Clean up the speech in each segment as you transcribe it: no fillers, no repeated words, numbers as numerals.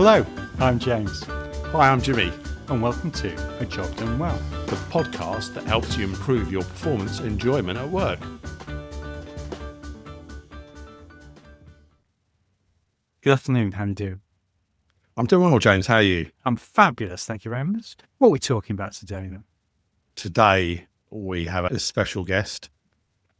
Hello, I'm James, Hi, I'm Jimmy, and welcome to A Job Done Well. the podcast that helps you improve your performance and enjoyment at work. Good afternoon, how are you doing? I'm doing well, James. How are you? I'm fabulous, thank you very much. What are we talking about today then? Today, we have a special guest,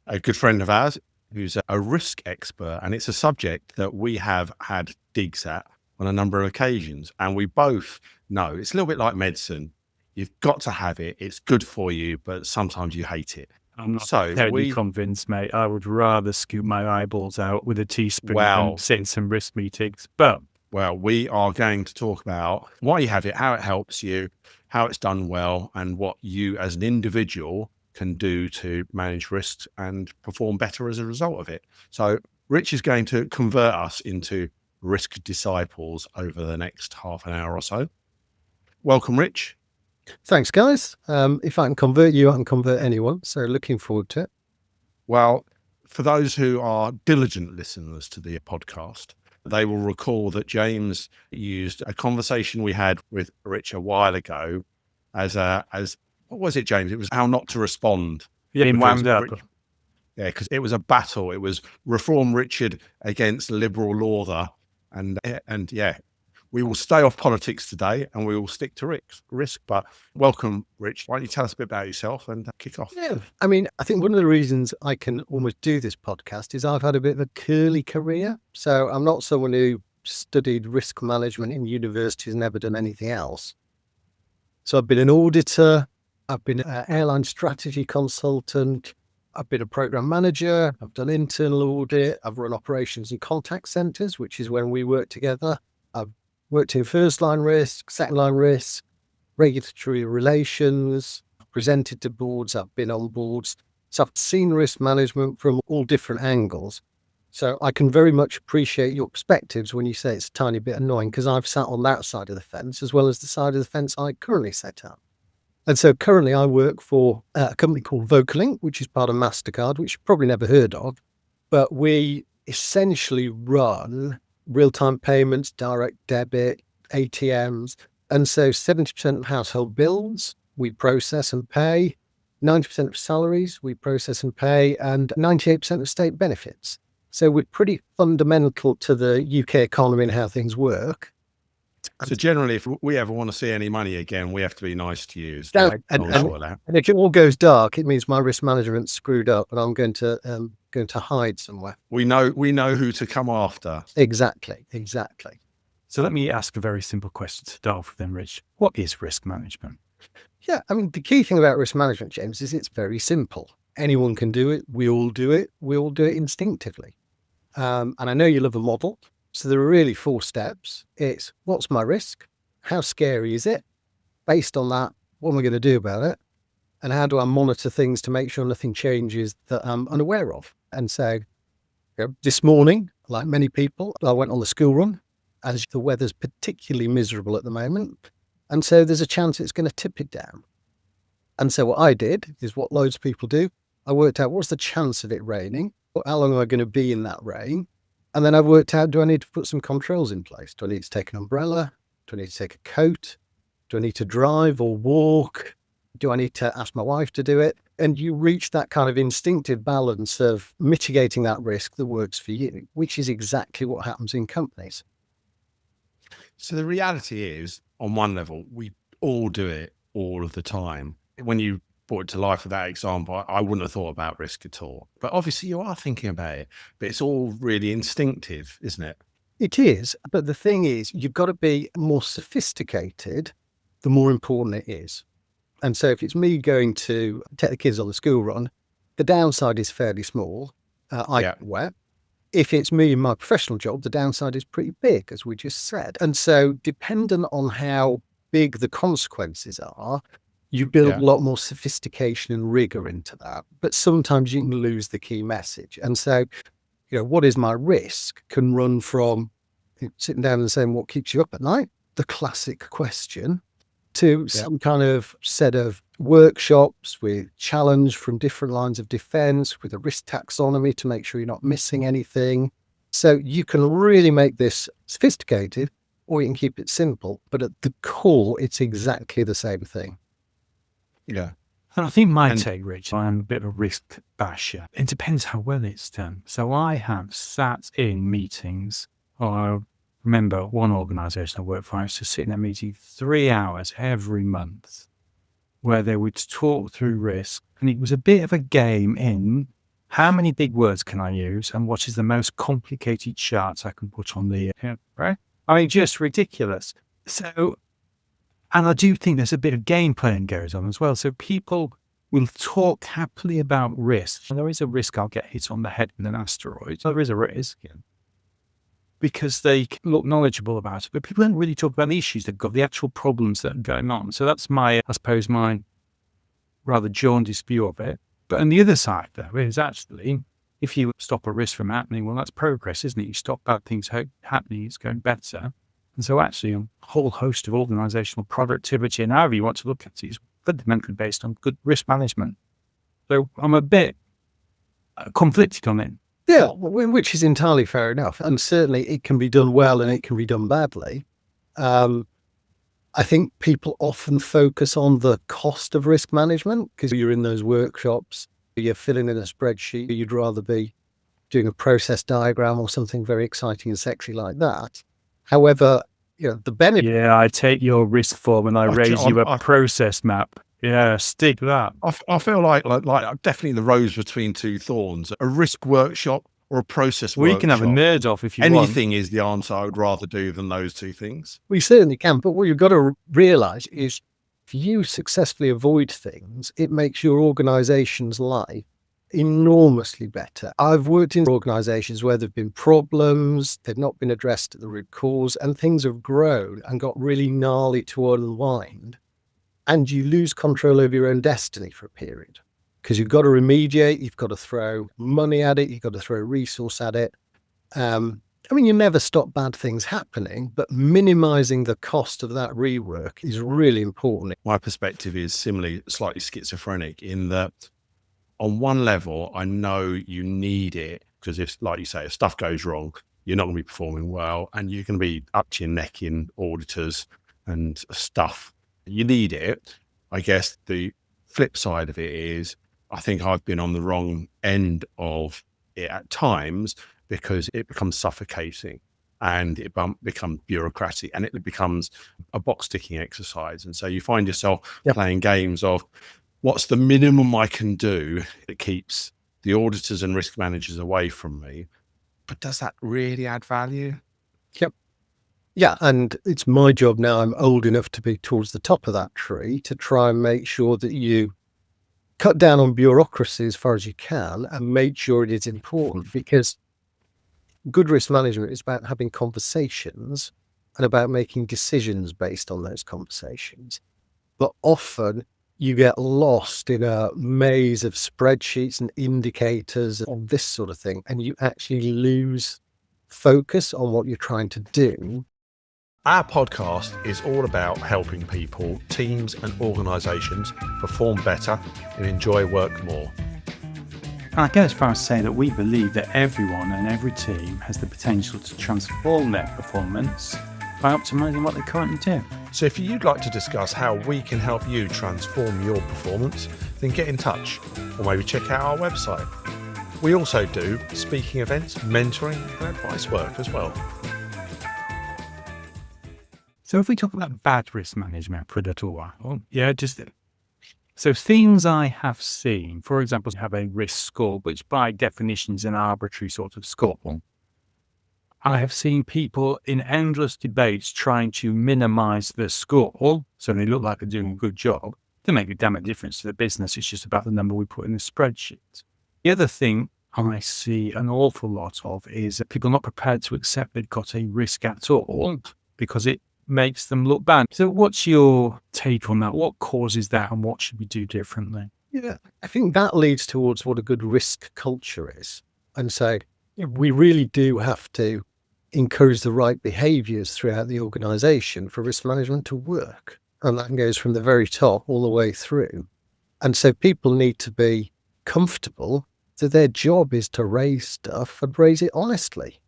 a good friend of ours who's a risk expert, and it's a subject that we have had digs at on a number of occasions. And we both know it's a little bit like medicine. You've got to have it. It's good for you, but sometimes you hate it. I'm not So terribly convinced, mate. I would rather scoop my eyeballs out with a teaspoon Wow. than sit in some risk meetings. But Well, we are going to talk about why you have it, how it helps you, how it's done well, and what you as an individual can do to manage risks and perform better as a result of it. So Rich is going to convert us into risk disciples over the next half an hour or so. Welcome, Rich. Thanks, guys. If I can convert you, I can convert anyone. So looking forward to it. Well, for those who are diligent listeners to the podcast, they will recall that James used a conversation we had with Rich a while ago as what was it, James? It was how not to respond. being Because wound up. Yeah, because it was a battle. It was Reform Richard against Liberal Lawther. And yeah, we will stay off politics today and we will stick to risk. But welcome, Rich. Why don't you tell us a bit about yourself and kick off? Yeah. I mean, I think one of the reasons I can almost do this podcast is I've had a bit of a curly career. So I'm not someone who studied risk management in university, has never done anything else. So I've been an auditor. I've been an airline strategy consultant. I've been a program manager. I've done internal audit. I've run operations and contact centers, which is when we work together. I've worked in first line risk, second line risk, regulatory relations, presented to boards. I've been on boards. So I've seen risk management from all different angles. So I can very much appreciate your perspectives when you say it's a tiny bit annoying, because I've sat on that side of the fence as well as the side of the fence I currently sit on. And so currently I work for a company called Vocalink, which is part of MasterCard, which you've probably never heard of. But we essentially run real-time payments, direct debit, ATMs. And so 70% of household bills we process and pay, 90% of salaries we process and pay, and 98% of state benefits. So we're pretty fundamental to the UK economy and how things work. So generally, if we ever want to see any money again, we have to be nice to you. And if it all goes dark, it means my risk management's screwed up and I'm going to hide somewhere. We know who to come after. Exactly. So let me ask a very simple question to start off with then, Rich. What is risk management? Yeah, I mean, the key thing about risk management, James, is it's very simple. Anyone can do it. We all do it. We all do it instinctively. And I know you love a model. So there are really 4 steps. It's what's my risk? How scary is it? Based on that, what am I going to do about it? And how do I monitor things to make sure nothing changes that I'm unaware of? And so this morning, like many people, I went on the school run as the weather's particularly miserable at the moment. And so there's a chance it's going to tip it down. And so what I did is what loads of people do. I worked out what's the chance of it raining? How long am I going to be in that rain? And then I've worked out, do I need to put some controls in place? Do I need to take an umbrella? Do I need to take a coat? Do I need to drive or walk? Do I need to ask my wife to do it? And you reach that kind of instinctive balance of mitigating that risk that works for you, which is exactly what happens in companies. So the reality is, on one level, we all do it all of the time. When you brought it to life with that example, I wouldn't have thought about risk at all. But obviously you are thinking about it, but it's all really instinctive, isn't it? It is. But the thing is, you've got to be more sophisticated, the more important it is. And so if it's me going to take the kids on the school run, the downside is fairly small. I get wet. If it's me in my professional job, the downside is pretty big, as we just said. And so dependent on how big the consequences are, you build a lot more sophistication and rigor into that. But sometimes you can lose the key message. And so, what is my risk can run from sitting down and saying, what keeps you up at night? The classic question, to some kind of set of workshops with challenge from different lines of defense, with a risk taxonomy to make sure you're not missing anything. So you can really make this sophisticated, or you can keep it simple. But at the core, it's exactly the same thing. Yeah. And I think my And- take, Rich, I'm a bit of a risk basher. It depends how well it's done. So I have sat in meetings, or I remember one organisation I worked for, I used to sit in a meeting 3 hours every month where they would talk through risk. And it was a bit of a game in how many big words can I use and what is the most complicated charts I can put on the, right? I mean, just ridiculous. So, and I do think there's a bit of game playing goes on as well. So people will talk happily about risk. And there is a risk I'll get hit on the head with an asteroid. So there is a risk. Because they look knowledgeable about it. But people don't really talk about the issues they've got, the actual problems that are going on. So that's my rather jaundiced view of it. But on the other side, though, is actually, if you stop a risk from happening, well, that's progress, isn't it? You stop bad things happening, it's going better. And so actually a whole host of organisational productivity, and however you want to look at it, is fundamentally based on good risk management. So I'm a bit conflicted on it. Yeah, which is entirely fair enough. And certainly it can be done well and it can be done badly. I think people often focus on the cost of risk management because you're in those workshops, you're filling in a spreadsheet, you'd rather be doing a process diagram or something very exciting and sexy like that. However, the benefit... Yeah, I take your risk form and I raise you a process map. Yeah, stick that. I feel like definitely the rose between two thorns. A risk workshop or a process workshop. We can have a nerd off if you want. Anything is the answer I would rather do than those two things. We certainly can, but what you've got to realise is if you successfully avoid things, it makes your organisation's life enormously better. I've worked in organisations where there've been problems, they've not been addressed at the root cause, and things have grown and got really gnarly to unwind. And you lose control over your own destiny for a period because you've got to remediate, you've got to throw money at it, you've got to throw resource at it. You never stop bad things happening, but minimizing the cost of that rework is really important. My perspective is similarly slightly schizophrenic in that on one level, I know you need it because if, like you say, if stuff goes wrong, you're not going to be performing well and you're going to be up to your neck in auditors and stuff. You need it. I guess the flip side of it is I think I've been on the wrong end of it at times because it becomes suffocating and it becomes bureaucratic and it becomes a box ticking exercise. And so you find yourself playing games of what's the minimum I can do that keeps the auditors and risk managers away from me. But does that really add value? Yep. Yeah, and it's my job now, I'm old enough to be towards the top of that tree, to try and make sure that you cut down on bureaucracy as far as you can and make sure it is important, because good risk management is about having conversations and about making decisions based on those conversations. But often you get lost in a maze of spreadsheets and indicators and this sort of thing, and you actually lose focus on what you're trying to do. Our podcast is all about helping people, teams and organisations perform better and enjoy work more. And I go as far as saying that we believe that everyone and every team has the potential to transform their performance by optimising what they currently do. So if you'd like to discuss how we can help you transform your performance, then get in touch or maybe check out our website. We also do speaking events, mentoring and advice work as well. So if we talk about bad risk management for a little while, so things I have seen, for example, have a risk score, which by definition is an arbitrary sort of score. I have seen people in endless debates trying to minimize the score so they look like they're doing a good job to make a damn difference to the business. It's just about the number we put in the spreadsheet. The other thing I see an awful lot of is people not prepared to accept they've got a risk at all because it makes them look bad. So what's your take on that? What causes that and what should we do differently? Yeah, I think that leads towards what a good risk culture is. And so we really do have to encourage the right behaviours throughout the organisation for risk management to work. And that goes from the very top all the way through. And so people need to be comfortable that their job is to raise stuff and raise it honestly,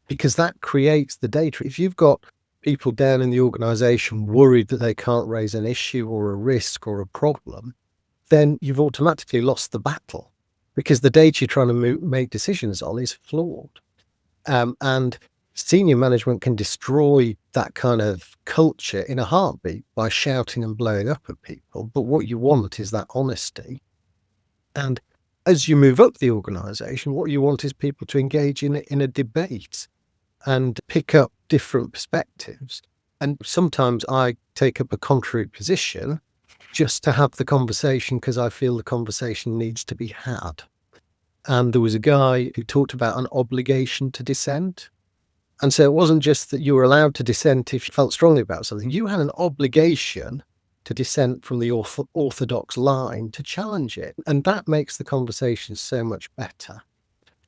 because that creates the data. If you've got people down in the organization worried that they can't raise an issue or a risk or a problem, then you've automatically lost the battle, because the data you're trying to make decisions on is flawed. And senior management can destroy that kind of culture in a heartbeat by shouting and blowing up at people. But what you want is that honesty. And as you move up the organization, what you want is people to engage in a debate and pick up different perspectives. And sometimes I take up a contrary position just to have the conversation, because I feel the conversation needs to be had. And there was a guy who talked about an obligation to dissent. And so it wasn't just that you were allowed to dissent if you felt strongly about something. You had an obligation to dissent from the orthodox line, to challenge it. And that makes the conversation so much better.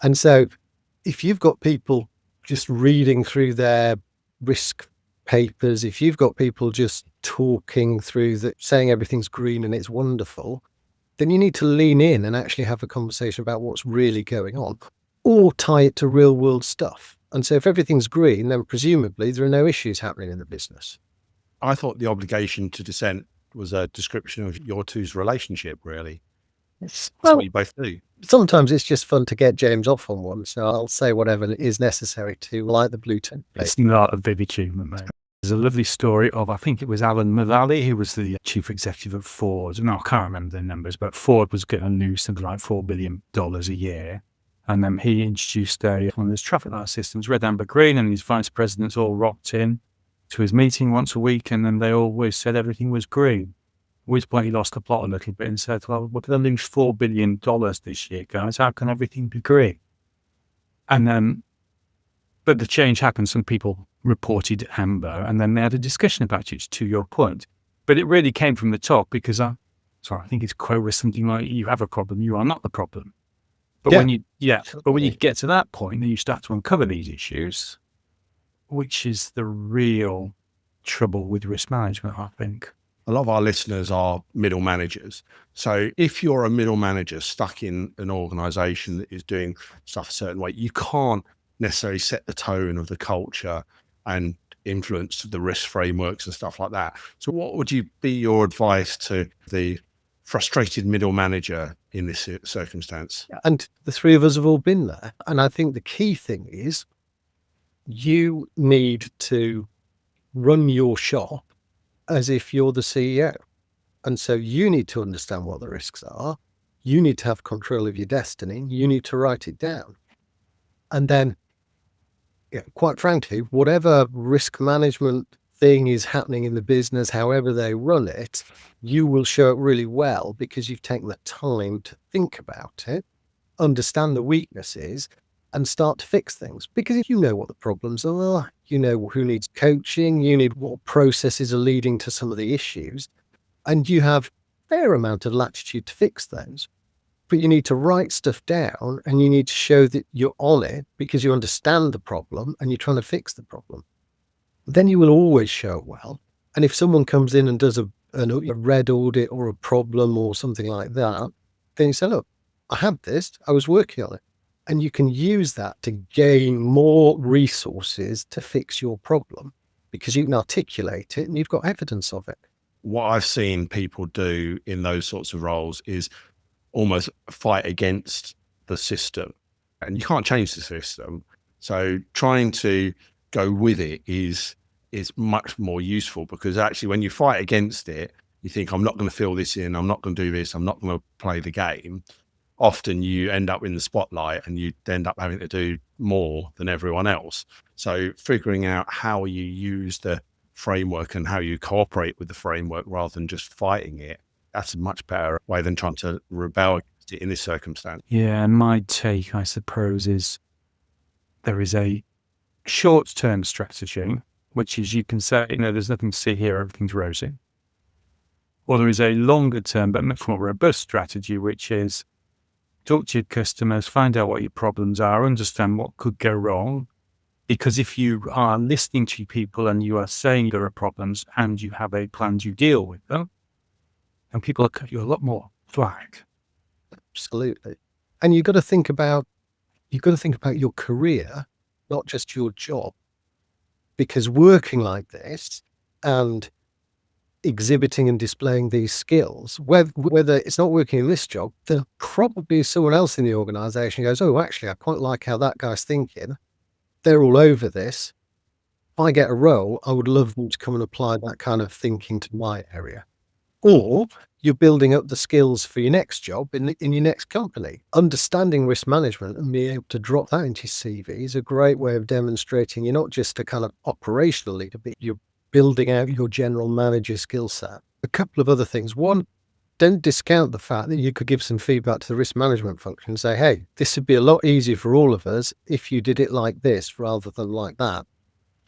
And so if you've got people just reading through their risk papers, if you've got people just talking through that, saying everything's green and it's wonderful, then you need to lean in and actually have a conversation about what's really going on, or tie it to real world stuff. And so if everything's green, then presumably there are no issues happening in the business. I thought the obligation to dissent was a description of your two's relationship, really. That's what you both do. Sometimes it's just fun to get James off on one, so I'll say whatever is necessary to light the blue tint. It's not a big achievement, mate. There's a lovely story of, I think it was Alan Mulally, who was the chief executive of Ford. No, I can't remember the numbers, but Ford was getting a new something like $4 billion a year. And then he introduced one of his traffic light systems, red, amber, green, and his vice presidents all rocked in to his meeting once a week, and then they always said everything was green. At which point he lost the plot a little bit and said, well, we're going to lose $4 billion this year, guys. How can everything be green? And then, but the change happened. Some people reported amber, and then they had a discussion about it, to your point. But it really came from the top, because I think his quote was something like, you have a problem, you are not the problem. But when you get to that point, then you start to uncover these issues, which is the real trouble with risk management, I think. A lot of our listeners are middle managers. So if you're a middle manager stuck in an organization that is doing stuff a certain way, you can't necessarily set the tone of the culture and influence the risk frameworks and stuff like that. So what would be your advice to the frustrated middle manager in this circumstance? And the three of us have all been there. And I think the key thing is you need to run your shop as if you're the CEO. And so you need to understand what the risks are. You need to have control of your destiny. You need to write it down. And then, quite frankly, whatever risk management thing is happening in the business, however they run it, you will show it really well, because you've taken the time to think about it, understand the weaknesses, and start to fix things. Because if you know what the problems are, you know who needs coaching, you need what processes are leading to some of the issues, and you have a fair amount of latitude to fix those. But you need to write stuff down, and you need to show that you're on it because you understand the problem and you're trying to fix the problem. Then you will always show it well. And if someone comes in and does a red audit or a problem or something like that, then you say, look, I had this, I was working on it. And you can use that to gain more resources to fix your problem, because you can articulate it and you've got evidence of it. What I've seen people do in those sorts of roles is almost fight against the system, and you can't change the system. So trying to go with it is much more useful, because actually when you fight against it, you think, I'm not going to fill this in, I'm not going to do this, I'm not going to play the game. Often you end up in the spotlight and you end up having to do more than everyone else. So figuring out how you use the framework and how you cooperate with the framework rather than just fighting it, that's a much better way than trying to rebel against it in this circumstance. Yeah, and my take, I suppose, is there is a short-term strategy, which is you can say, there's nothing to see here, everything's rosy. Or there is a longer-term but much more robust strategy, which is talk to your customers, find out what your problems are, understand what could go wrong. Because if you are listening to people and you are saying there are problems and you have a plan to deal with them, and people will cut you a lot more slack. Absolutely. And you've got to think about your career, not just your job. because working like this and exhibiting and displaying these skills, whether it's not working in this job, there probably is someone else in the organization who goes, oh, actually, I quite like how that guy's thinking. They're all over this. If I get a role, I would love them to come and apply that kind of thinking to my area. Or you're building up the skills for your next job in your next company. Understanding risk management and being able to drop that into your CV is a great way of demonstrating you're not just a kind of operational leader, but you're building out your general manager skill set. A couple of other things. One, don't discount the fact that you could give some feedback to the risk management function and say, hey, this would be a lot easier for all of us if you did it like this rather than like that.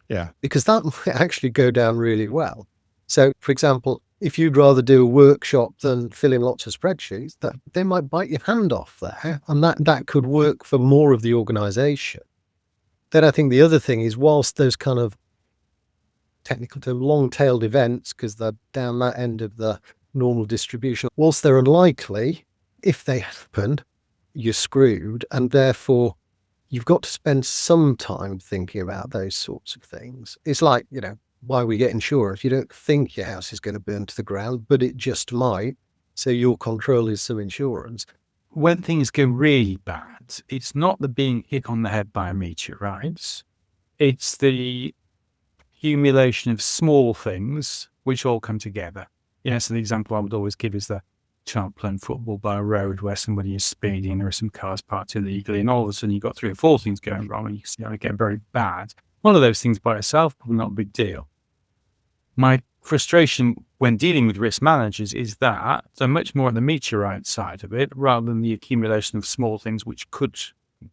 Yeah. Because that might actually go down really well. So, for example, if you'd rather do a workshop than fill in lots of spreadsheets, that they might bite your hand off there, and that could work for more of the organization. Then I think the other thing is, whilst those kind of technical term long-tailed events, because they're down that end of the normal distribution, whilst they're unlikely, if they happened, you're screwed, and therefore you've got to spend some time thinking about those sorts of things. It's like, why we get insurance. You don't think your house is going to burn to the ground, but it just might. So your control is some insurance. When things go really bad, it's not the being hit on the head by a meteorite. It's the accumulation of small things which all come together. So the example I would always give is the child playing football by a road where somebody is speeding and there are some cars parked illegally, and all of a sudden you've got 3 or 4 things going wrong and you see how it get very bad. One of those things by itself, probably not a big deal. My frustration when dealing with risk managers is that they're much more on the meteorite side of it rather than the accumulation of small things which could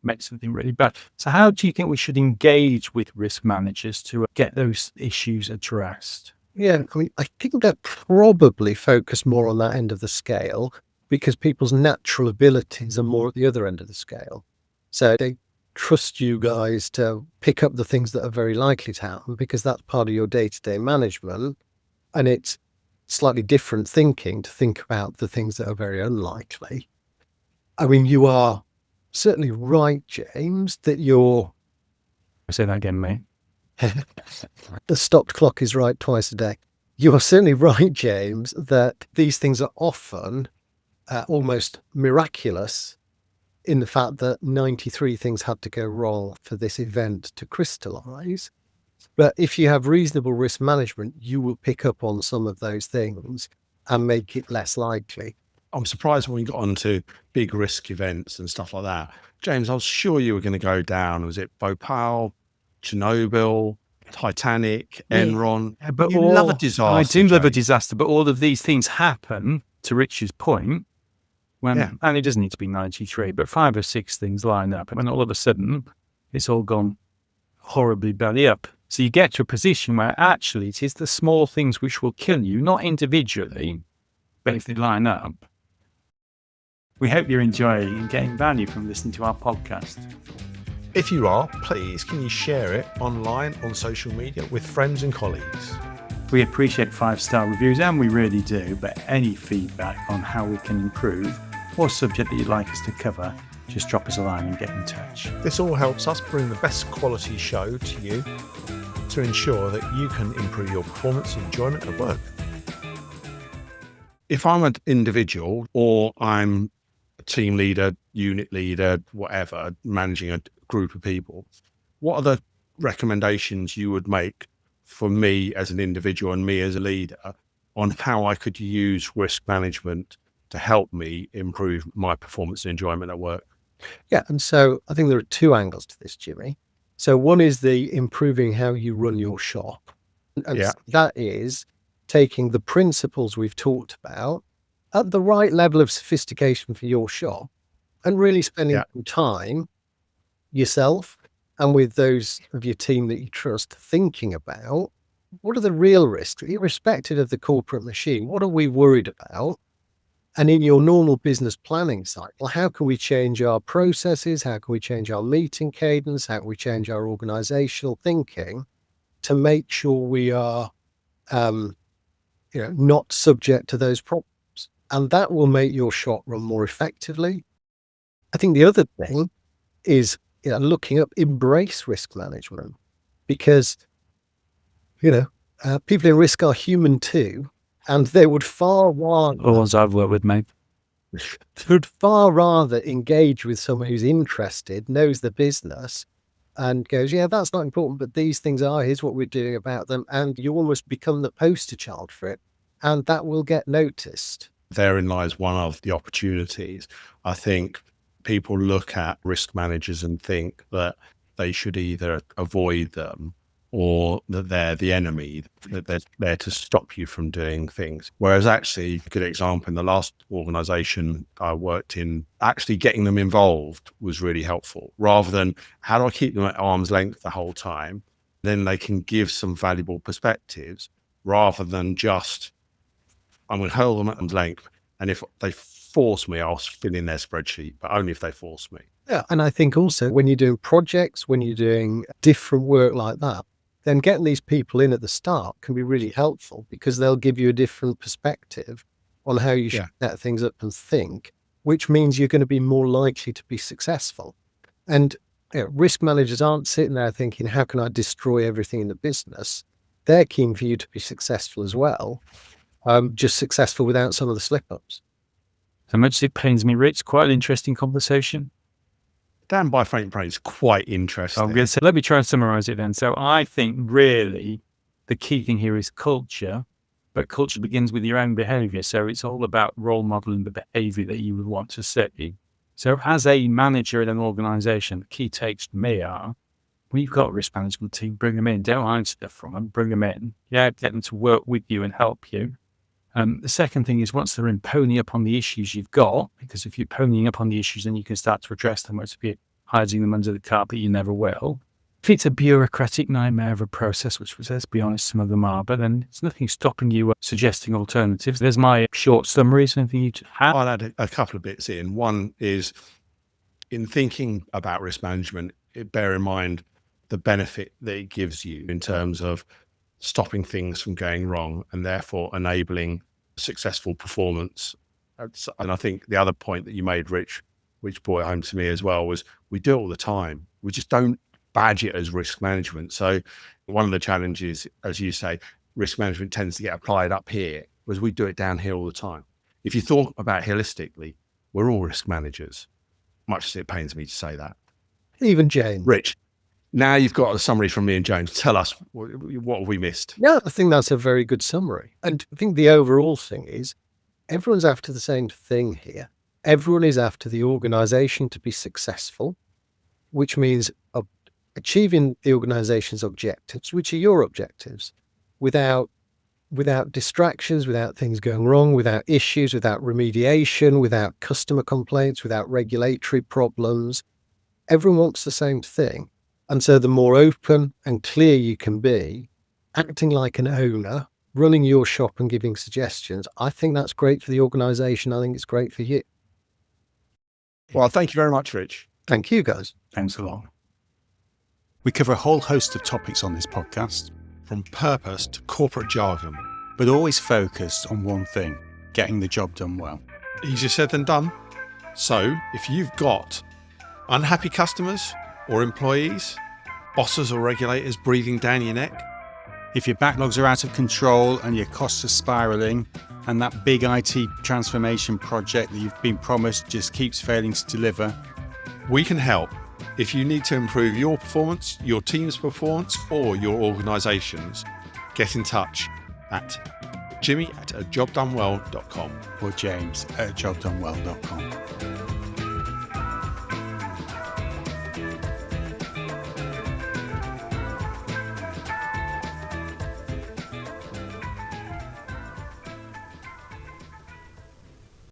make something really bad. So how do you think we should engage with risk managers to get those issues addressed? Yeah, I think they're probably focused more on that end of the scale because people's natural abilities are more at the other end of the scale. So they trust you guys to pick up the things that are very likely to happen because that's part of your day-to-day management, and it's slightly different thinking to think about the things that are very unlikely. I mean, you are certainly right, James, that you're... Say that again, mate. The stopped clock is right twice a day. You are certainly right, James, that these things are often almost miraculous in the fact that 93 things had to go wrong for this event to crystallize. But if you have reasonable risk management, you will pick up on some of those things and make it less likely. I'm surprised when we got onto big risk events and stuff like that. James, I was sure you were going to go down. Was it Bhopal, Chernobyl, Titanic, Enron? Yeah, but you love a disaster. I do love a James. disaster, but all of these things happen, to Rich's point, when, and it doesn't need to be 93, but 5 or 6 things line up, and all of a sudden, it's all gone horribly belly up. So you get to a position where actually it is the small things which will kill you, not individually, but if they line up. We hope you're enjoying and getting value from listening to our podcast. If you are, please can you share it online on social media with friends and colleagues? We appreciate 5-star reviews, and we really do, but any feedback on how we can improve or subject that you'd like us to cover, just drop us a line and get in touch. This all helps us bring the best quality show to you to ensure that you can improve your performance and enjoyment at work. If I'm an individual or I'm a team leader, unit leader, whatever, managing a group of people, what are the recommendations you would make for me as an individual and me as a leader on how I could use risk management to help me improve my performance and enjoyment at work? Yeah, and so I think there are 2 angles to this, Jimmy. So one is the improving how you run your shop. And that is taking the principles we've talked about at the right level of sophistication for your shop and really spending some time yourself and with those of your team that you trust thinking about what are the real risks, irrespective of the corporate machine. What are we worried about? And in your normal business planning cycle, how can we change our processes? How can we change our meeting cadence? How can we change our organizational thinking to make sure we are, not subject to those problems? And that will make your shop run more effectively. I think the other thing is looking up, embrace risk management, because People in risk are human too, and they would far rather, The ones I've worked with, mate. engage with someone who's interested, knows the business, and goes, yeah, that's not important, but these things are, here's what we're doing about them. And you almost become the poster child for it, and that will get noticed. Therein lies one of the opportunities. I think people look at risk managers and think that they should either avoid them or that they're the enemy, that they're there to stop you from doing things. Whereas actually, a good example, in the last organization I worked in, actually getting them involved was really helpful, rather than how do I keep them at arm's length the whole time? Then they can give some valuable perspectives rather than just, I'm going to hold them at arm's length. And if they force me, I'll fill in their spreadsheet, but only if they force me. Yeah. And I think also when you're doing projects, when you're doing different work like that, then getting these people in at the start can be really helpful, because they'll give you a different perspective on how you should set things up and think, which means you're going to be more likely to be successful. And risk managers aren't sitting there thinking, how can I destroy everything in the business? They're keen for you to be successful as well, just successful without some of the slip-ups. So much as it pains me, Rich, quite an interesting conversation. Dan by faint praise, quite interesting. I'm going to say, let me try and summarize it then. So I think really the key thing here is culture, but culture begins with your own behavior. So it's all about role modeling the behavior that you would want to see. So as a manager in an organization, the key takes for me are, we've got a risk management team, bring them in. Don't hide stuff from them, bring them in. Yeah, get them to work with you and help you. The second thing is, once they're in, pony up on the issues you've got, because if you're ponying up on the issues, then you can start to address them. Whereas if you're hiding them under the carpet, you never will. If it's a bureaucratic nightmare of a process, which, let's be honest, some of them are, but then it's nothing stopping you suggesting alternatives. There's my short summary. Is anything you have? I'll add a couple of bits in. One is, in thinking about risk management, bear in mind the benefit that it gives you in terms of stopping things from going wrong and therefore enabling successful performance. And I think the other point that you made, Rich, which brought it home to me as well, was we do it all the time. We just don't badge it as risk management. So one of the challenges, as you say, risk management tends to get applied up here, whereas we do it down here all the time. If you thought about it holistically, we're all risk managers, much as it pains me to say that. Even James. Rich, now you've got a summary from me and James. Tell us, what have we missed? Yeah, I think that's a very good summary. And I think the overall thing is, everyone's after the same thing here. Everyone is after the organization to be successful, which means achieving the organization's objectives, which are your objectives, without distractions, without things going wrong, without issues, without remediation, without customer complaints, without regulatory problems. Everyone wants the same thing. And so the more open and clear you can be, acting like an owner, running your shop and giving suggestions, I think that's great for the organization. I think it's great for you. Well, thank you very much, Rich. Thank you, guys. Thanks a lot. We cover a whole host of topics on this podcast, From purpose to corporate jargon. but always focused on one thing: getting the job done well. Easier said than done. So if you've got unhappy customers or employees, bosses or regulators breathing down your neck, If your backlogs are out of control and your costs are spiraling, and that big IT transformation project that you've been promised just keeps failing to deliver, we can help. If you need to improve your performance, your team's performance, or your organisation's, get in touch at jimmy@ajobdonewell.com. or James@jobdonewell.com.